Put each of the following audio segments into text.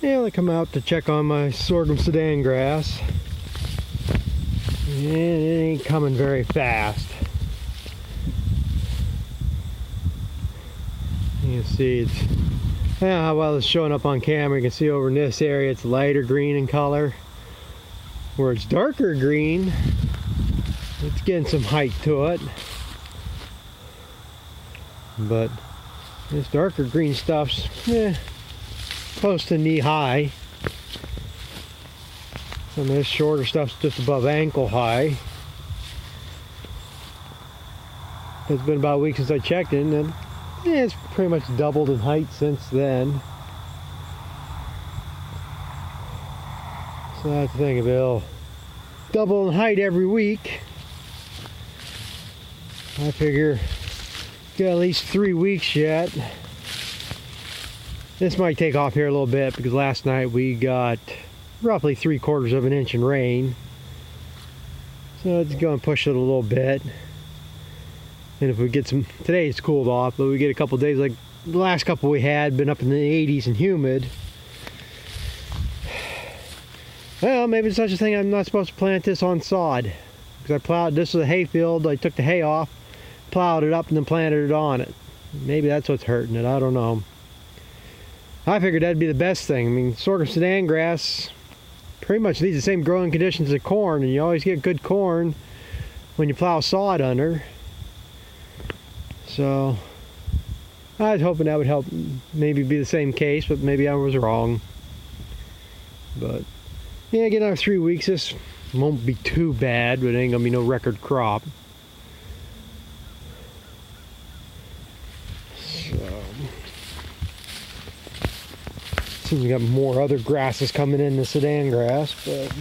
Yeah, I come out to check on my sorghum Sudan grass. And it ain't coming very fast. You can see it's, yeah, how well it's showing up on camera. You can see over in this area it's lighter green in color. Where it's darker green, it's getting some height to it. But this darker green stuff's close to knee high. Some of this shorter stuff's just above ankle high. It's been about a week since I checked it, and it's pretty much doubled in height since then. So I have to think of it'll double in height every week. I figure got at least 3 weeks yet. This might take off here a little bit because last night we got roughly 3/4 of an inch in rain. So it's going to push it a little bit. And if we get some, today it's cooled off, but we get a couple days like the last couple we had, been up in the 80s and humid. Well, maybe it's such a thing I'm not supposed to plant this on sod. Because I plowed, this was a hay field, I took the hay off, plowed it up and then planted it on it. Maybe that's what's hurting it, I don't know. I figured that'd be the best thing. I mean, sorghum Sudan grass pretty much needs the same growing conditions as corn, and you always get good corn when you plow sod under. So, I was hoping that would help maybe be the same case, but maybe I was wrong. But, yeah, get another 3 weeks, this won't be too bad, but it ain't gonna be no record crop. Seems we got more other grasses coming in the Sudan grass, but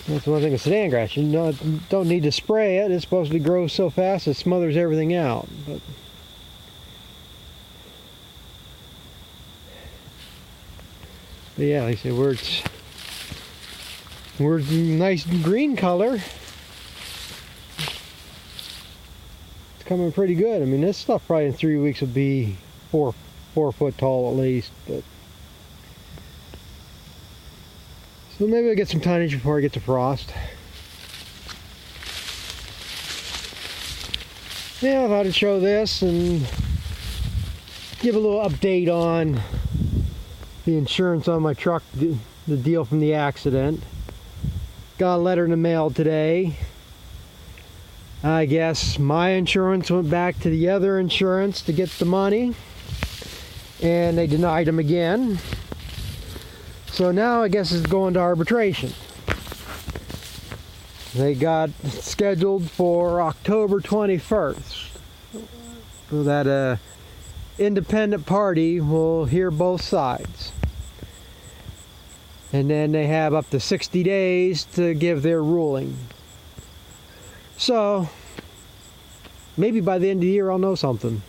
that's one thing with Sudan grass. You don't need to spray it. It's supposed to grow so fast it smothers everything out. But yeah, like I said, we're nice green color. Coming pretty good. I mean, this stuff probably in 3 weeks will be four foot tall at least. But so maybe I'll get some tonnage before I get to frost. Yeah, I thought I'd show this and give a little update on the insurance on my truck, the deal from the accident. Got a letter in the mail today. I guess my insurance went back to the other insurance to get the money, and they denied them again. So now I guess it's going to arbitration. They got scheduled for October 21st. So that independent party will hear both sides. And then they have up to 60 days to give their ruling. So, maybe by the end of the year I'll know something.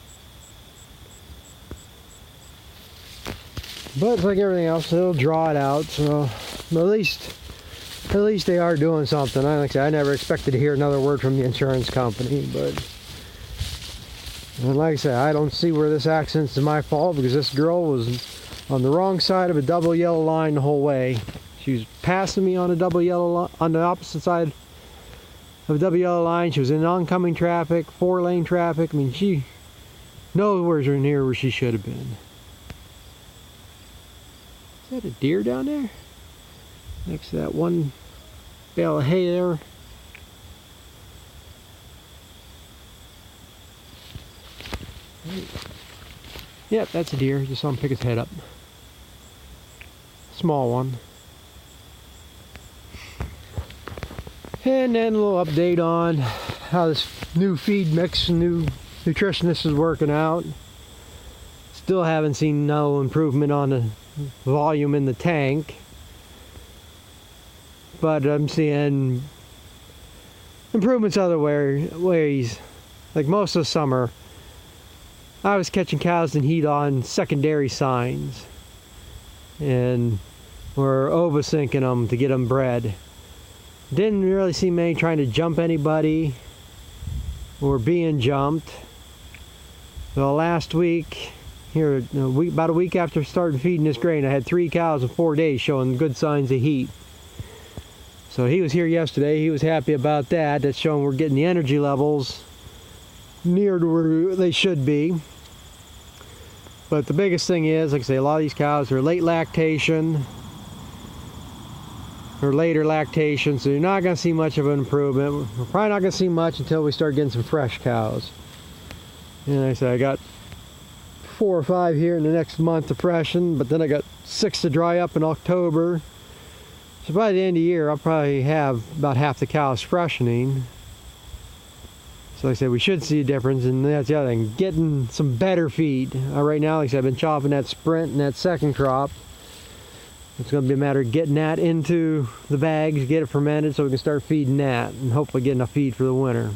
But it's like everything else, they'll draw it out. So, at least they are doing something. Like I said, I never expected to hear another word from the insurance company. But, and like I said, I don't see where this accident's my fault, because this girl was on the wrong side of a double yellow line the whole way. She was passing me on a double yellow on the opposite side of a double yellow line. She was in oncoming traffic, 4-lane traffic. I mean, she nowhere near where she should have been. Is that a deer down there? Next to that one bale of hay there. Yep, that's a deer. Just saw him pick his head up. Small one. And then a little update on how this new feed mix, new nutritionist is working out. Still haven't seen no improvement on the volume in the tank. But I'm seeing improvements other ways. Like most of the summer, I was catching cows in heat on secondary signs. And we're over-syncing them to get them bred. Didn't really see many trying to jump anybody or being jumped. So last week, here, about a week after starting feeding this grain, I had 3 cows in 4 days showing good signs of heat. So he was here yesterday. He was happy about that. That's showing we're getting the energy levels near to where they should be. But the biggest thing is, like I say, a lot of these cows are late lactation or later lactation, so you're not going to see much of an improvement. We're probably not going to see much until we start getting some fresh cows. And like I said, I got 4 or 5 here in the next month of freshen, but then I got 6 to dry up in October. So by the end of the year, I'll probably have about half the cows freshening. So like I said, we should see a difference, and that's the other thing, getting some better feed. Right now, like I said, I've been chopping that sprint and that second crop. It's going to be a matter of getting that into the bags, get it fermented so we can start feeding that, and hopefully get enough feed for the winter.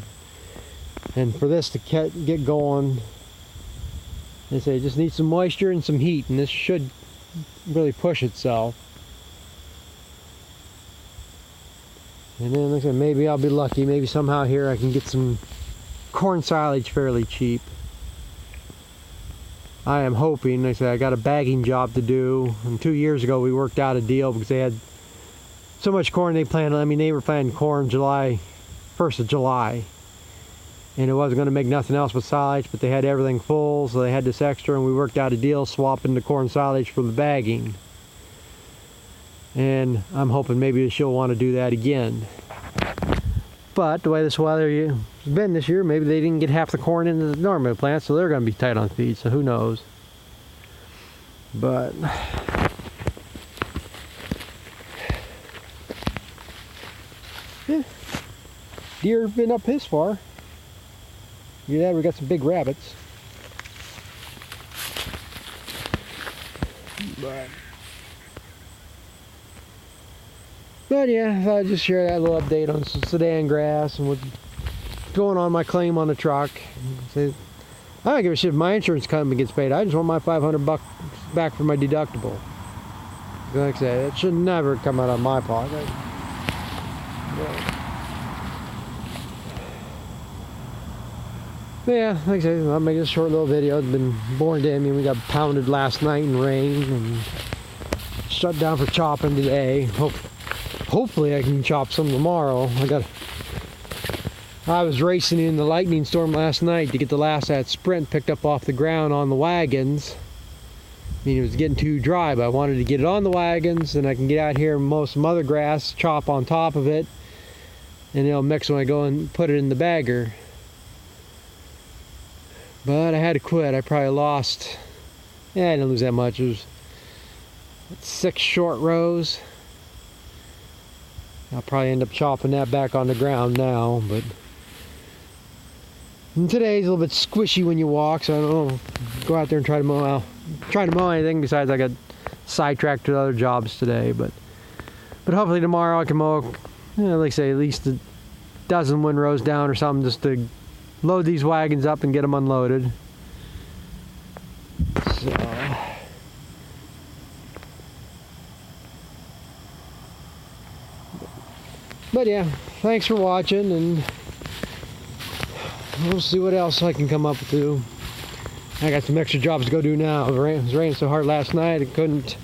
And for this to get going, they say it just needs some moisture and some heat, and this should really push itself. And then like I said, maybe I'll be lucky. Maybe somehow here I can get some corn silage fairly cheap. I am hoping. Like I said, I got a bagging job to do. And 2 years ago we worked out a deal because they had so much corn they planted. I mean, they were planting corn 1st of July. And it wasn't going to make nothing else but silage, but they had everything full, so they had this extra, and we worked out a deal swapping the corn silage for the bagging. And I'm hoping maybe she'll want to do that again. But the way this weather has been this year, maybe they didn't get half the corn into the normal plant, so they're going to be tight on feed, so who knows. But yeah, deer have been up this far. Yeah, we got some big rabbits. But yeah, I thought I'd just share that little update on some Sudan grass and what's going on my claim on the truck. I don't give a shit if my insurance company gets paid. I just want my $500 back for my deductible. Like I said, it should never come out of my pocket. But yeah, like I said, I'll make this short little video. It's been boring day. I mean, we got pounded last night in rain and shut down for chopping today. Hopefully I can chop some tomorrow. I was racing in the lightning storm last night to get the last of that sprint picked up off the ground on the wagons. I mean, it was getting too dry, but I wanted to get it on the wagons, and I can get out here and mow some other grass, chop on top of it, and it'll mix when I go and put it in the bagger. But I had to quit. I probably lost, I didn't lose that much. It was 6 short rows. I'll probably end up chopping that back on the ground now, but today's a little bit squishy when you walk, so I don't know, go out there and try to mow anything besides I got sidetracked with other jobs today, but hopefully tomorrow I can mow, like I say, at least a dozen windrows down or something, just to load these wagons up and get them unloaded. So but yeah, thanks for watching, and we'll see what else I can come up with. I got some extra jobs to go do now. It was raining so hard last night I couldn't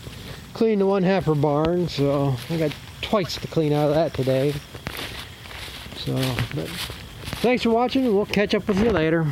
clean the 1/2 barn, so I got twice to clean out of that today. So, but thanks for watching, and we'll catch up with you later.